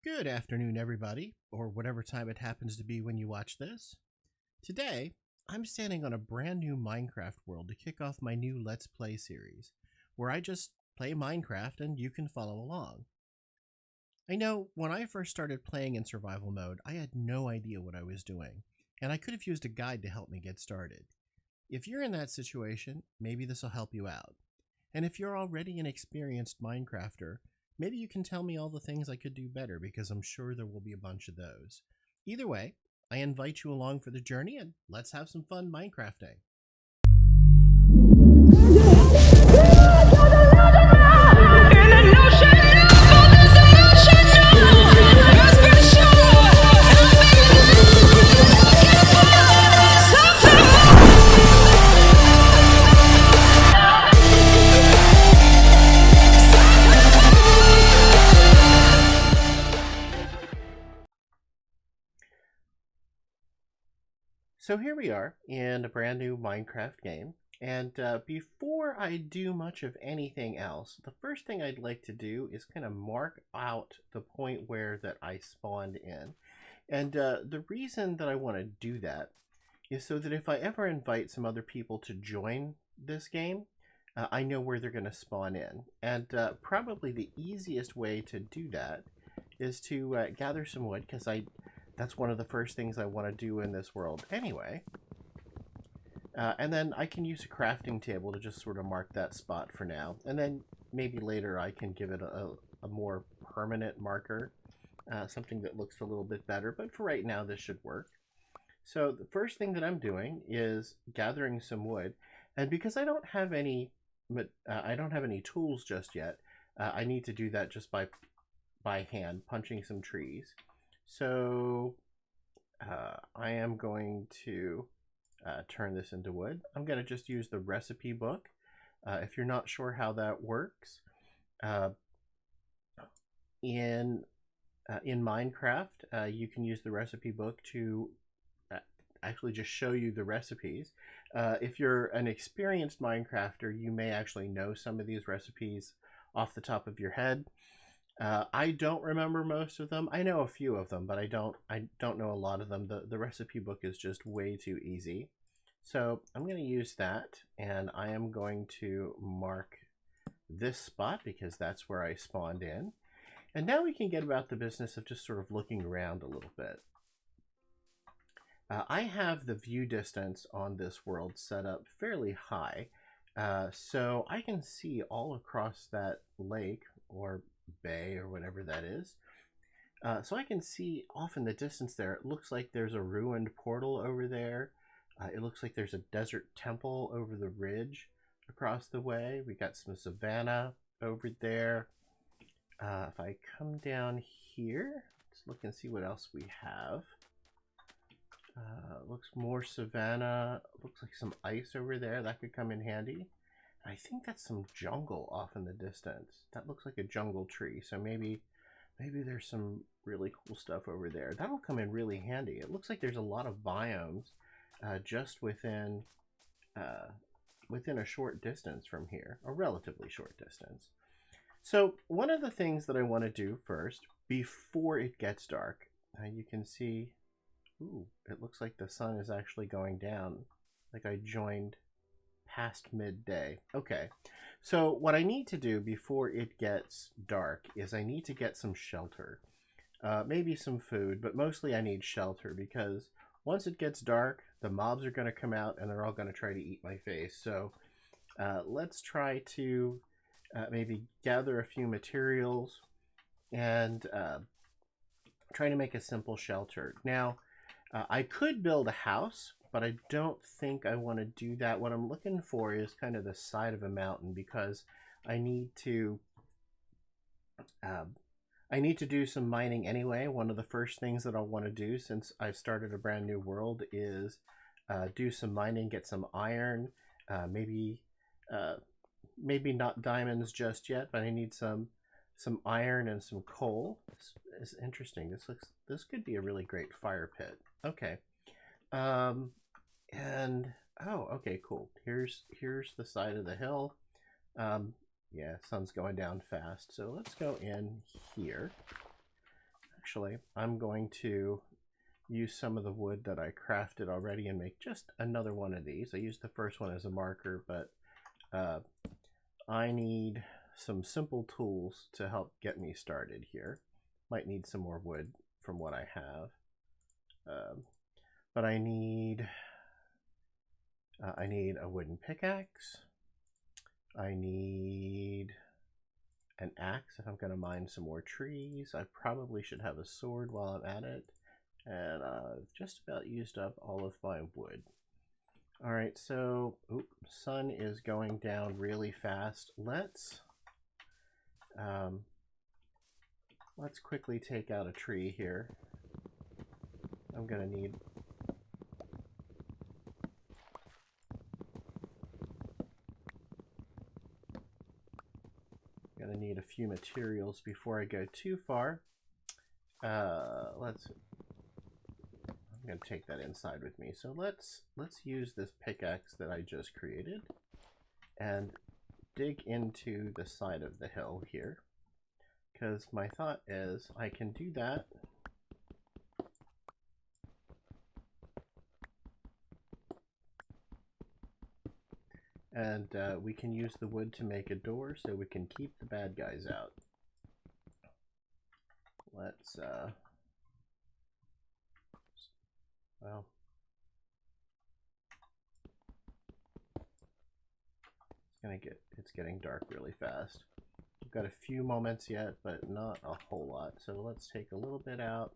Good afternoon, everybody, or whatever time it happens to be when you watch this. Today, I'm standing on a brand new Minecraft world to kick off my new Let's Play series, where I just play Minecraft and you can follow along. I know when I first started playing in survival mode, I had no idea what I was doing, and I could have used a guide to help me get started. If you're in that situation, maybe this will help you out. And if you're already an experienced Minecrafter, maybe you can tell me all the things I could do better, because I'm sure there will be a bunch of those. Either way, I invite you along for the journey and let's have some fun Minecrafting. So here we are in a brand new Minecraft game, and before I do much of anything else, the first thing I'd like to do is kind of mark out the point where that I spawned in. And the reason that I want to do that is so that if I ever invite some other people to join this game, I know where they're going to spawn in. And probably the easiest way to do that is to gather some wood, because that's one of the first things I want to do in this world anyway. And then I can use a crafting table to just sort of mark that spot for now. And then maybe later I can give it a more permanent marker, something that looks a little bit better. But for right now, this should work. So the first thing that I'm doing is gathering some wood. And because I don't have any tools just yet, I need to do that just by hand, punching some trees. So I am going to turn this into wood. I'm going to just use the recipe book. If you're not sure how that works, in Minecraft, you can use the recipe book to actually just show you the recipes. If you're an experienced Minecrafter, you may actually know some of these recipes off the top of your head. I don't remember most of them. I know a few of them, but I don't know a lot of them. The recipe book is just way too easy. So I'm going to use that, and I am going to mark this spot because that's where I spawned in. And now we can get about the business of just sort of looking around a little bit. I have the view distance on this world set up fairly high, so I can see all across that lake or bay or whatever that is. So I can see off in the distance there, it looks like there's a ruined portal over there. It looks like there's a desert temple over the ridge across the way. We got some savanna over there. If I come down here, let's look and see what else we have. Looks more savanna. Looks like some ice over there. That could come in handy. I think that's some jungle off in the distance. That looks like a jungle tree. So maybe there's some really cool stuff over there. That'll come in really handy. It looks like there's a lot of biomes just within a short distance from here, a relatively short distance. So one of the things that I want to do first, before it gets dark, you can see, ooh, it looks like the sun is actually going down. Like I joined past midday. Okay, so what I need to do before it gets dark is I need to get some shelter. Maybe some food, but mostly I need shelter, because once it gets dark, the mobs are going to come out and they're all going to try to eat my face. So let's try to maybe gather a few materials and try to make a simple shelter. Now, I could build a house, but I don't think I want to do that. What I'm looking for is kind of the side of a mountain, because I need to do some mining anyway. One of the first things that I'll want to do, since I've started a brand new world, is do some mining, get some iron, maybe not diamonds just yet, but I need some iron and some coal. This is interesting. This could be a really great fire pit. Okay. And oh, okay, cool. Here's the side of the hill. Yeah, sun's going down fast. So let's go in here. actually, I'm going to use some of the wood that I crafted already and make just another one of these. I used the first one as a marker, but I need some simple tools to help get me started here. Might need some more wood from what I have. But I need a wooden pickaxe. I need an axe if I'm going to mine some more trees. I probably should have a sword while I'm at it. And I've just about used up all of my wood. All right, so sun is going down really fast. Let's quickly take out a tree here. I'm gonna need a few materials before I go too far. I'm gonna take that inside with me. So let's use this pickaxe that I just created and dig into the side of the hill here, because my thought is I can do that and we can use the wood to make a door so we can keep the bad guys out. Let's well, it's getting dark really fast. We've got a few moments yet, but not a whole lot. So let's take a little bit out.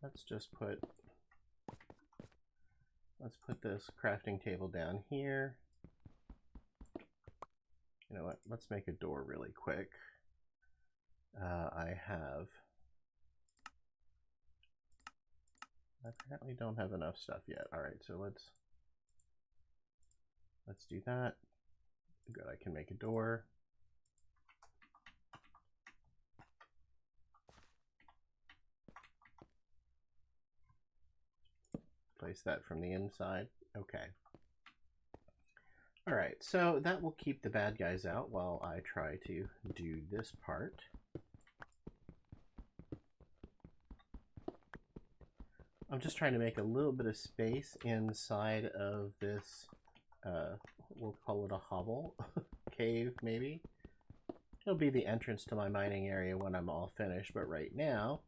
Let's put this crafting table down here. You know what? Let's make a door really quick. I apparently don't have enough stuff yet. All right, so let's do that. Good, I can make a door. Place that from the inside. Okay. All right, so that will keep the bad guys out while I try to do this part. I'm just trying to make a little bit of space inside of this, we'll call it a hovel, cave maybe. It'll be the entrance to my mining area when I'm all finished, but right now,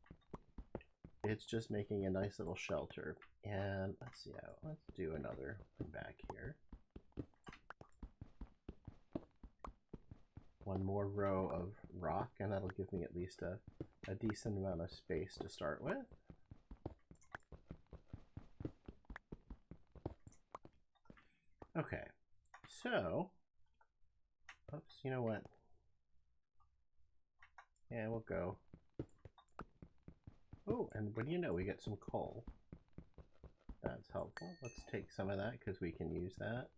it's just making a nice little shelter. And let's see, let's do another one back here. One more row of rock, and that'll give me at least a decent amount of space to start with. Okay, so, oops, you know what? Yeah, we'll go. Oh, and what do you know? We get some coal. That's helpful. Let's take some of that because we can use that.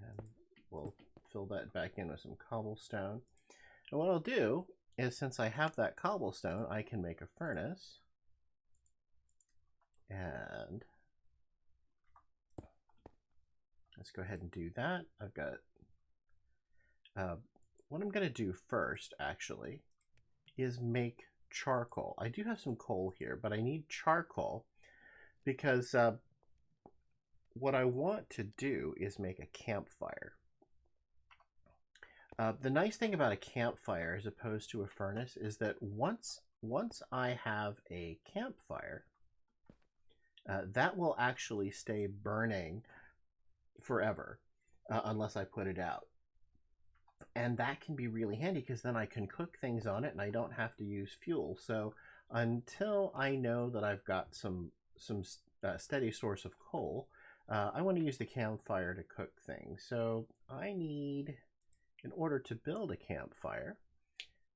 And we'll fill that back in with some cobblestone. And what I'll do is, since I have that cobblestone, I can make a furnace. And let's go ahead and do that. I've got what I'm going to do first, actually, is make charcoal. I do have some coal here, but I need charcoal because what I want to do is make a campfire. The nice thing about a campfire as opposed to a furnace is that once I have a campfire, that will actually stay burning forever unless I put it out. And that can be really handy because then I can cook things on it and I don't have to use fuel. So until I know that I've got some steady source of coal, I want to use the campfire to cook things. So I need, in order to build a campfire,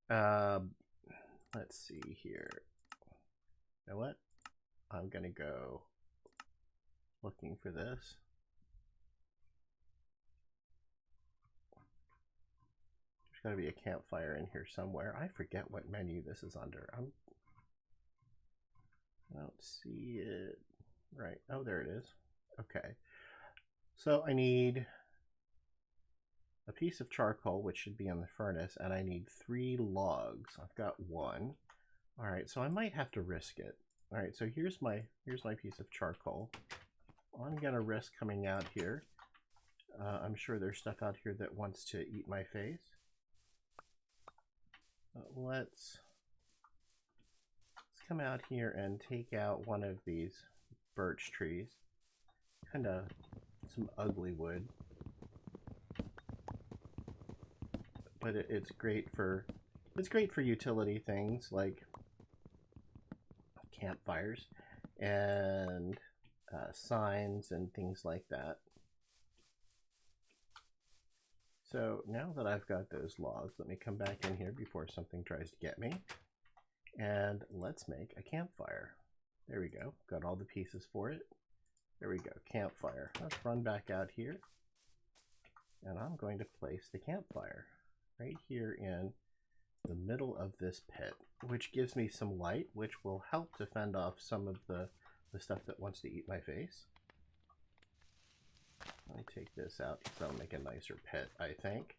let's see here. You know what? I'm going to go looking for this. There's got to be a campfire in here somewhere. I forget what menu this is under. I don't see it. Right. Oh, there it is. Okay. So I need a piece of charcoal, which should be in the furnace, and I need 3 logs. I've got 1. All right, so I might have to risk it. All right, so here's my piece of charcoal. I'm gonna risk coming out here. I'm sure there's stuff out here that wants to eat my face. Let's come out here and take out one of these birch trees. Kind of some ugly wood, but it's great for utility things like campfires and signs and things like that. So now that I've got those logs, let me come back in here before something tries to get me. And let's make a campfire. There we go. Got all the pieces for it. There we go. Campfire. Let's run back out here. And I'm going to place the campfire right here in the middle of this pit, which gives me some light, which will help to fend off some of the stuff that wants to eat my face. Let me take this out because that'll make a nicer pit, I think.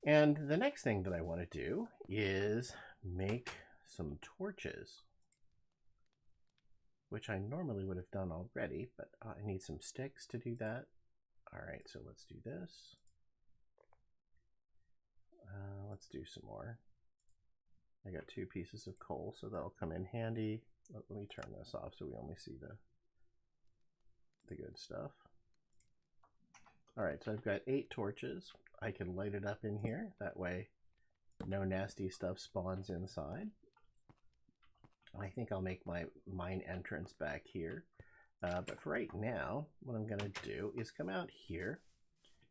And the next thing that I want to do is make some torches, which I normally would have done already, but I need some sticks to do that. All right, so let's do this. Let's do some more. I got 2 pieces of coal, so that'll come in handy. Let me turn this off so we only see the good stuff. All right, so I've got 8 torches. I can light it up in here. That way no nasty stuff spawns inside. I think I'll make my mine entrance back here. But for right now, what I'm going to do is come out here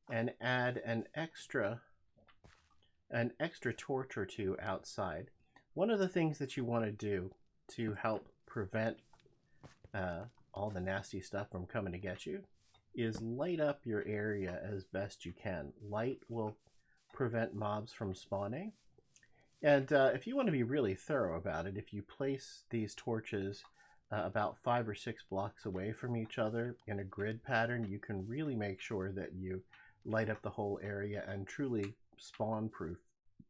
and add an extra torch or 2 outside. One of the things that you want to do to help prevent all the nasty stuff from coming to get you is light up your area as best you can. Light will prevent mobs from spawning. And if you want to be really thorough about it, if you place these torches about 5 or 6 blocks away from each other in a grid pattern, you can really make sure that you light up the whole area and truly spawn-proof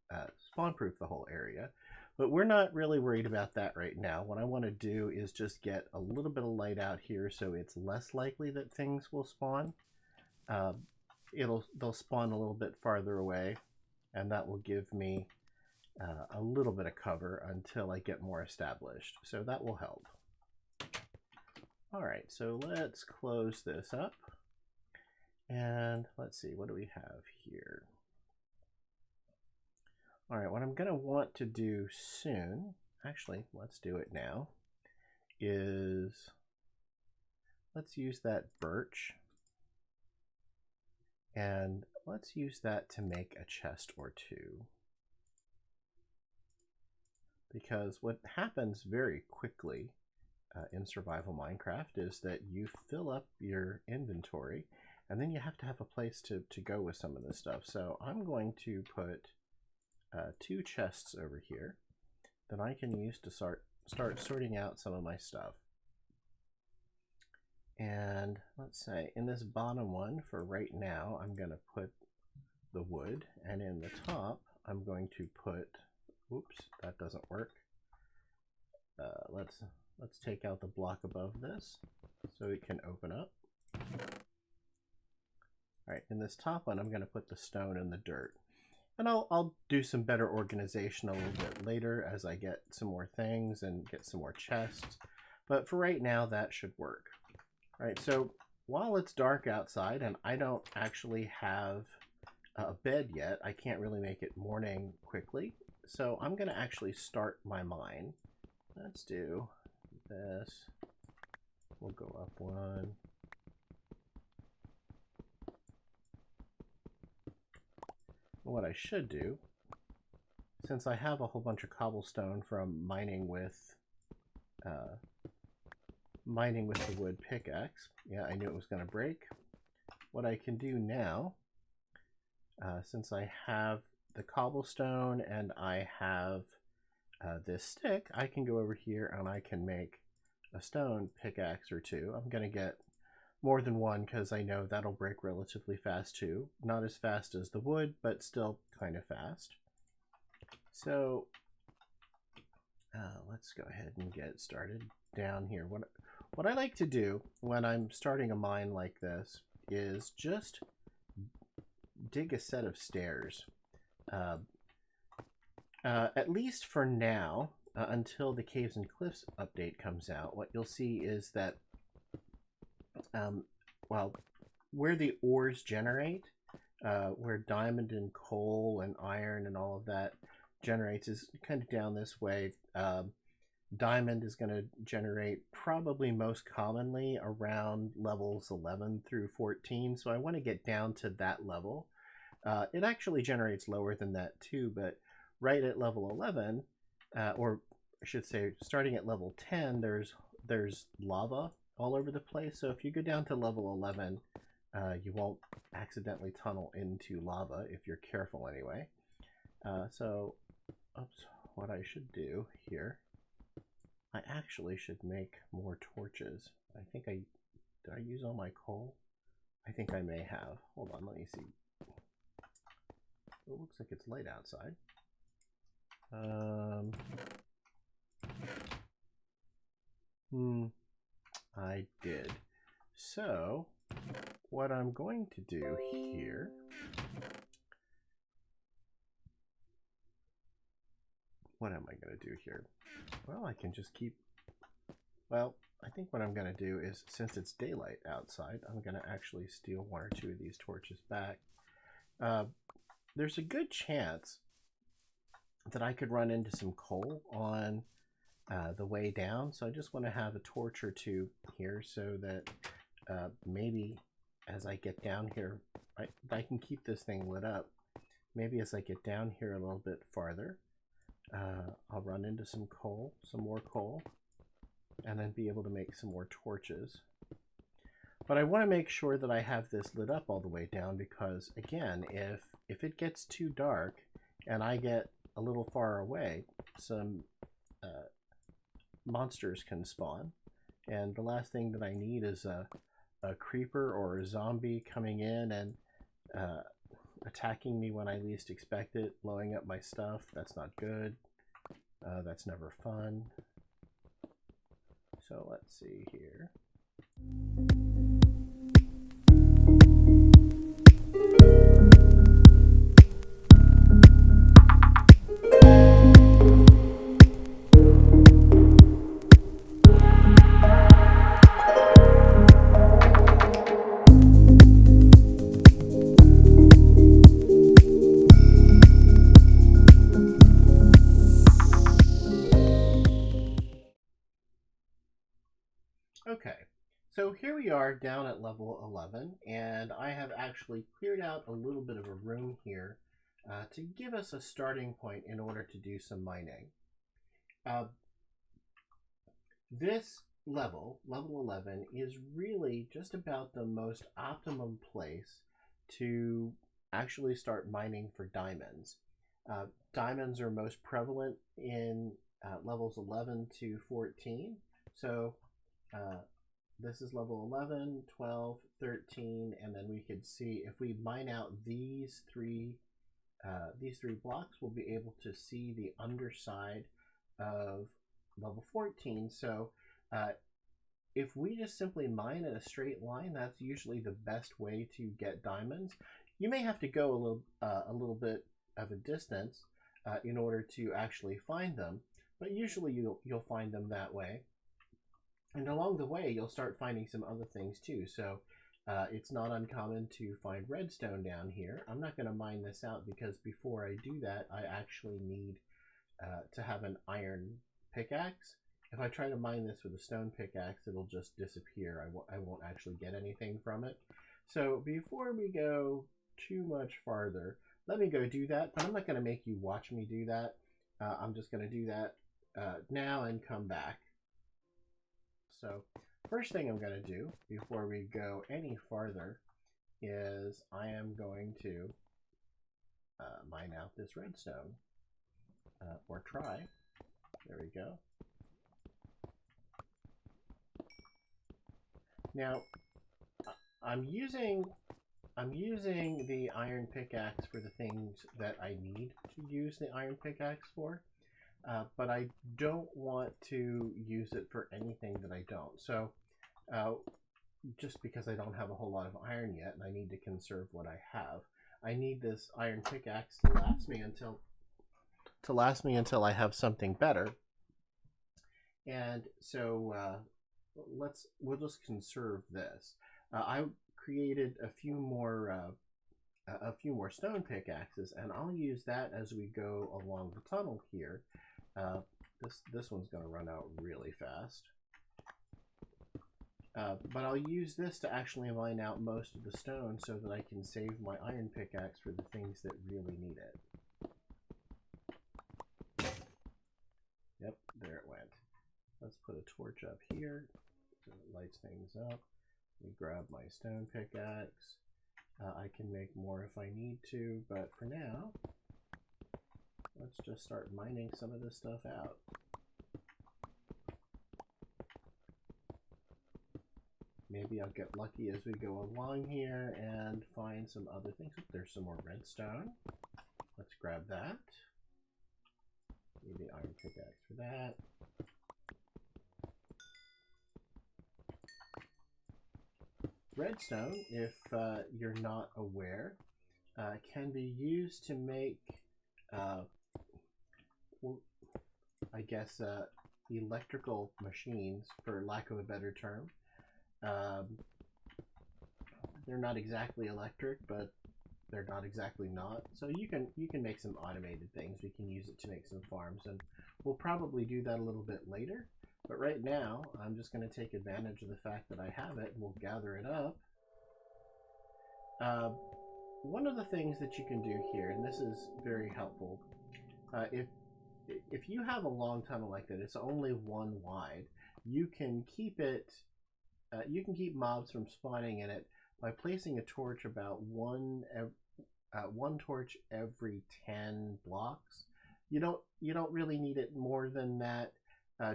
the whole area. But we're not really worried about that right now. What I want to do is just get a little bit of light out here so it's less likely that things will spawn. They'll spawn a little bit farther away, and that will give me a little bit of cover until I get more established. So that will help. All right, so let's close this up. And let's see, what do we have here? All right, what I'm going to want to do soon, actually, let's do it now, is let's use that birch. And let's use that to make a chest or 2. Because what happens very quickly in survival Minecraft is that you fill up your inventory and then you have to have a place to go with some of this stuff. So I'm going to put 2 chests over here that I can use to start sorting out some of my stuff. And let's say in this bottom one for right now, I'm going to put the wood, and in the top I'm going to put, oops, that doesn't work. Let's take out the block above this so it can open up. All right, in this top one I'm going to put the stone and the dirt. And I'll do some better organization a little bit later as I get some more things and get some more chests. But for right now, that should work. All right, so while it's dark outside and I don't actually have a bed yet, I can't really make it morning quickly. So I'm going to actually start my mine. Let's do this. We'll go up 1. What I should do, since I have a whole bunch of cobblestone from mining with the wood pickaxe, yeah, I knew it was going to break. What I can do now, since I have the cobblestone and I have this stick, I can go over here and I can make a stone pickaxe or 2. I'm going to get more than one because I know that'll break relatively fast too. Not as fast as the wood, but still kind of fast. So let's go ahead and get started down here. What I like to do when I'm starting a mine like this is just dig a set of stairs. At least for now, until the Caves and Cliffs update comes out, what you'll see is that, well, where the ores generate, where diamond and coal and iron and all of that generates is kind of down this way. Diamond is going to generate probably most commonly around levels 11 through 14, so I want to get down to that level. It actually generates lower than that too, but right at level 11, or I should say starting at level 10, there's lava all over the place. So if you go down to level 11, you won't accidentally tunnel into lava if you're careful anyway. Oops, what I should do here, I actually should make more torches. I think did I use all my coal? I think I may have. Hold on, let me see. It looks like it's light outside. I did. So what I'm going to do here, what am I going to do here? Well, I can just keep, well, I think what I'm going to do is, since it's daylight outside, I'm going to actually steal one or two of these torches back. There's a good chance that I could run into some coal on the way down, so I just want to have a torch or two here so that maybe as I get down here, I can keep this thing lit up. Maybe as I get down here a little bit farther, I'll run into some coal, some more coal, and then be able to make some more torches. But I want to make sure that I have this lit up all the way down because, again, if it gets too dark and I get a little far away, some monsters can spawn. And the last thing that I need is a creeper or a zombie coming in and attacking me when I least expect it, blowing up my stuff. That's not good. That's never fun. So let's see here. Okay, so here we are down at level 11, and I have actually cleared out a little bit of a room here to give us a starting point in order to do some mining. This level 11, is really just about the most optimum place to actually start mining for diamonds. Diamonds are most prevalent in levels 11 to 14, so this is level 11, 12, 13, and then we could see if we mine out these three blocks, we'll be able to see the underside of level 14. So if we just simply mine in a straight line, that's usually the best way to get diamonds. You may have to go a little bit of a distance in order to actually find them, but usually you'll find them that way. And along the way, you'll start finding some other things too. So it's not uncommon to find redstone down here. I'm not going to mine this out because before I do that, I actually need to have an iron pickaxe. If I try to mine this with a stone pickaxe, it'll just disappear. I won't actually get anything from it. So before we go too much farther, let me go do that. But I'm not going to make you watch me do that. I'm just going to do that now and come back. So first thing I'm going to do before we go any farther is I am going to mine out this redstone, or try. There we go. Now, I'm using the iron pickaxe for the things that I need to use the iron pickaxe for, but I don't want to use it for anything that I don't. So just because I don't have a whole lot of iron yet and I need to conserve what I have, I need this iron pickaxe to last me until I have something better. And so we'll just conserve this. I created a few more stone pickaxes, and I'll use that as we go along the tunnel here. This one's going to run out really fast. But I'll use this to actually mine out most of the stone so that I can save my iron pickaxe for the things that really need it. Yep, there it went. Let's put a torch up here so it lights things up. Let me grab my stone pickaxe. I can make more if I need to, but for now, let's just start mining some of this stuff out. Maybe I'll get lucky as we go along here and find some other things. Oh, there's some more redstone. Let's grab that. Need the iron pickaxe for that. Redstone, if you're not aware, can be used to make, well, I guess, electrical machines, for lack of a better term. They're not exactly electric, but they're not exactly not. So you can make some automated things. We can use it to make some farms, and we'll probably do that a little bit later. But right now, I'm just going to take advantage of the fact that I have it, and we'll gather it up. One of the things that you can do here, and this is very helpful, if you have a long tunnel like that, it's only one wide, you can keep it. You can keep mobs from spawning in it by placing a torch about one torch every 10 blocks. You don't really need it more than that,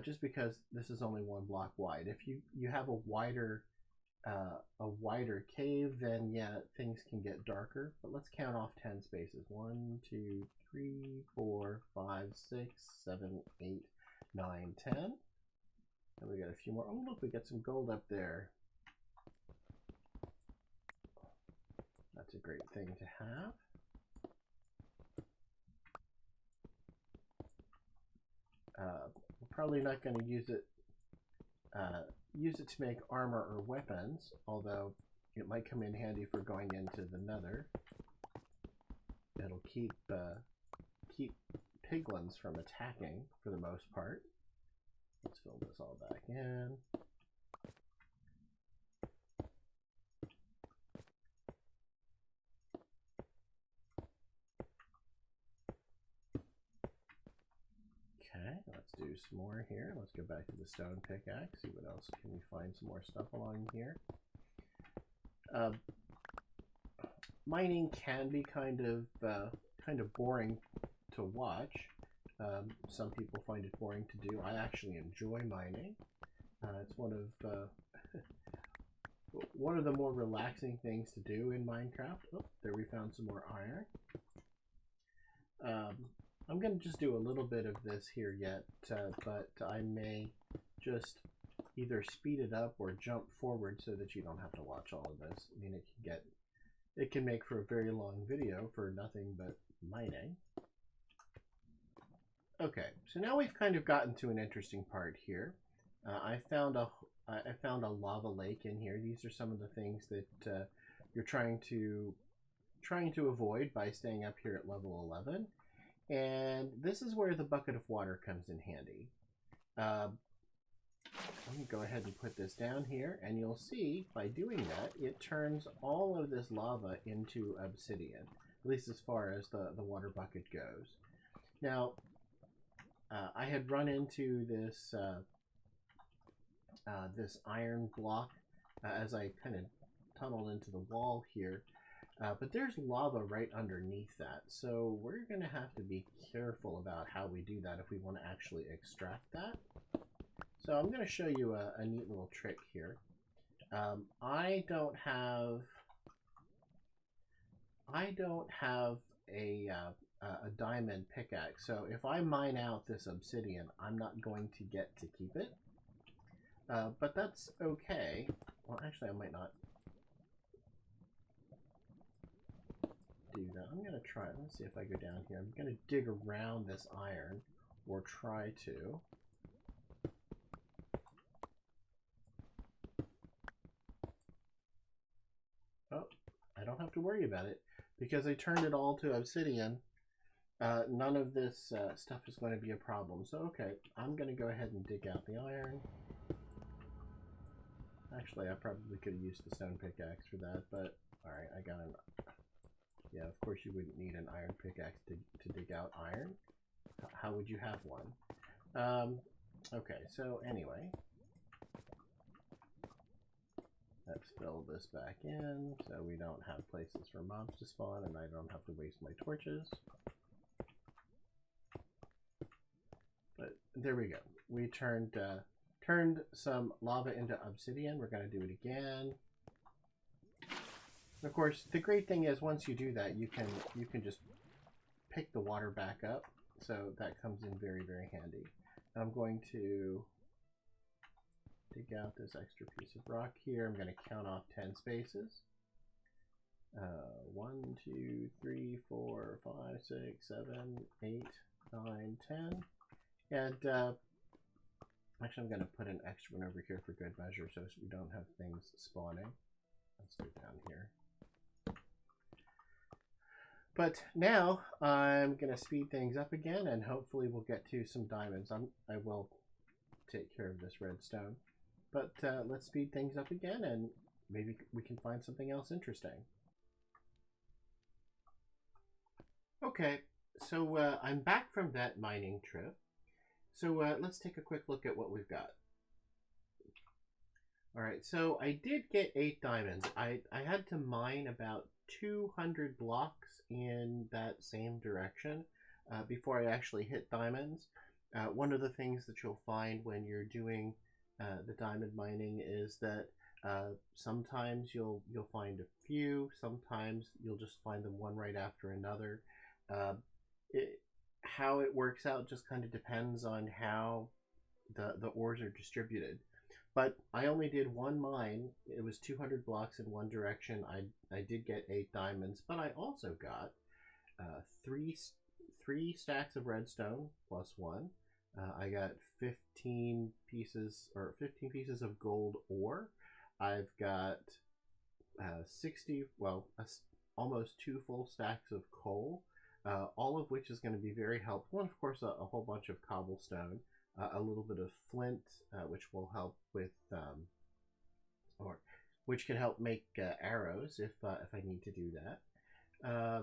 just because this is only one block wide. If you have a wider cave, then yeah, things can get darker. But let's count off 10 spaces. 1, 2, 3, 4, 5, 6, 7, 8, 9, 10. And we got a few more. Oh, look, we got some gold up there. That's a great thing to have. We're probably not going to use it to make armor or weapons, although it might come in handy for going into the nether. It'll keep piglins from attacking for the most part. Let's fill this all back in. Okay, let's do some more here. Let's go back to the stone pickaxe, see what else can we find some more stuff along here. Mining can be kind of boring to watch. Some people find it boring to do. I actually enjoy mining. It's one of the more relaxing things to do in Minecraft. Oh, there we found some more iron. I'm going to just do a little bit of this here yet, but I may just either speed it up or jump forward so that you don't have to watch all of this. I mean, it can make for a very long video for nothing but mining. Okay, so now we've kind of gotten to an interesting part here. I found a lava lake in here. These are some of the things that you're trying to avoid by staying up here at level 11. And this is where the bucket of water comes in handy. Let me go ahead and put this down here, and you'll see by doing that, it turns all of this lava into obsidian, at least as far as the water bucket goes. Now, I had run into this this iron block as I kind of tunneled into the wall here. But there's lava right underneath that, so we're going to have to be careful about how we do that if we want to actually extract that. So I'm going to show you a neat little trick here. I don't have a diamond pickaxe, so if I mine out this obsidian, I'm not going to get to keep it. But that's okay. Well, actually, I might not do that. I'm gonna try. Let's see if I go down here. I'm gonna dig around this iron, or try to. Oh, I don't have to worry about it because I turned it all to obsidian. None of this stuff is going to be a problem. So, okay, I'm going to go ahead and dig out the iron. Actually, I probably could have used the stone pickaxe for that, but alright, I got an... Yeah, of course you wouldn't need an iron pickaxe to dig out iron. How would you have one? Okay, so anyway. Let's fill this back in so we don't have places for mobs to spawn and I don't have to waste my torches. But there we go. We turned some lava into obsidian. We're going to do it again. Of course, the great thing is once you do that, you can just pick the water back up. So that comes in very, very handy. I'm going to dig out this extra piece of rock here. I'm going to count off 10 spaces. 1, 2, 3, 4, 5, 6, 7, 8, 9, 10. And actually, I'm going to put an extra one over here for good measure so we don't have things spawning. Let's do it down here. But now I'm going to speed things up again and hopefully we'll get to some diamonds. I will take care of this redstone. But let's speed things up again and maybe we can find something else interesting. Okay, so I'm back from that mining trip. So let's take a quick look at what we've got. Alright, so I did get 8 diamonds. I had to mine about 200 blocks in that same direction before I actually hit diamonds. One of the things that you'll find when you're doing the diamond mining is that sometimes you'll find a few, sometimes you'll just find them one right after another. How it works out just kind of depends on how the ores are distributed. But I only did one mine. It was 200 blocks in one direction. I did get 8 diamonds, but I also got three stacks of redstone plus 1. I got 15 pieces of gold ore. I've got 60, well, almost 2 full stacks of coal, all of which is going to be very helpful. And of course, a whole bunch of cobblestone. A little bit of flint, which will help with, or which can help make arrows if I need to do that.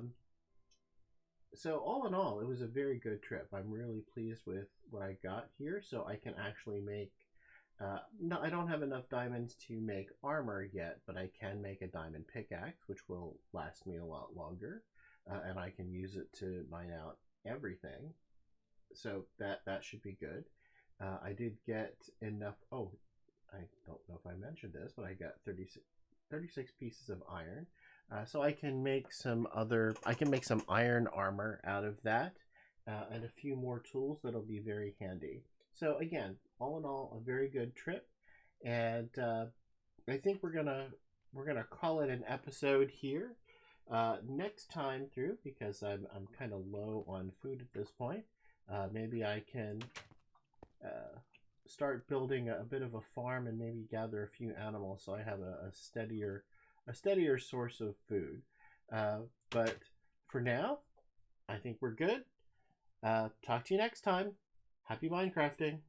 So all in all, it was a very good trip. I'm really pleased with what I got here. So I can actually make. No, I don't have enough diamonds to make armor yet, but I can make a diamond pickaxe, which will last me a lot longer, and I can use it to mine out everything. So that should be good. I did get enough. Oh, I don't know if I mentioned this, but I got 36 pieces of iron. So I can make some iron armor out of that, and a few more tools that'll be very handy. So again, all in all, a very good trip, and I think we're gonna call it an episode here. Next time through, because I'm kind of low on food at this point. Maybe I can start building a bit of a farm and maybe gather a few animals so I have a steadier source of food. But for now, I think we're good. Talk to you next time. Happy Minecrafting.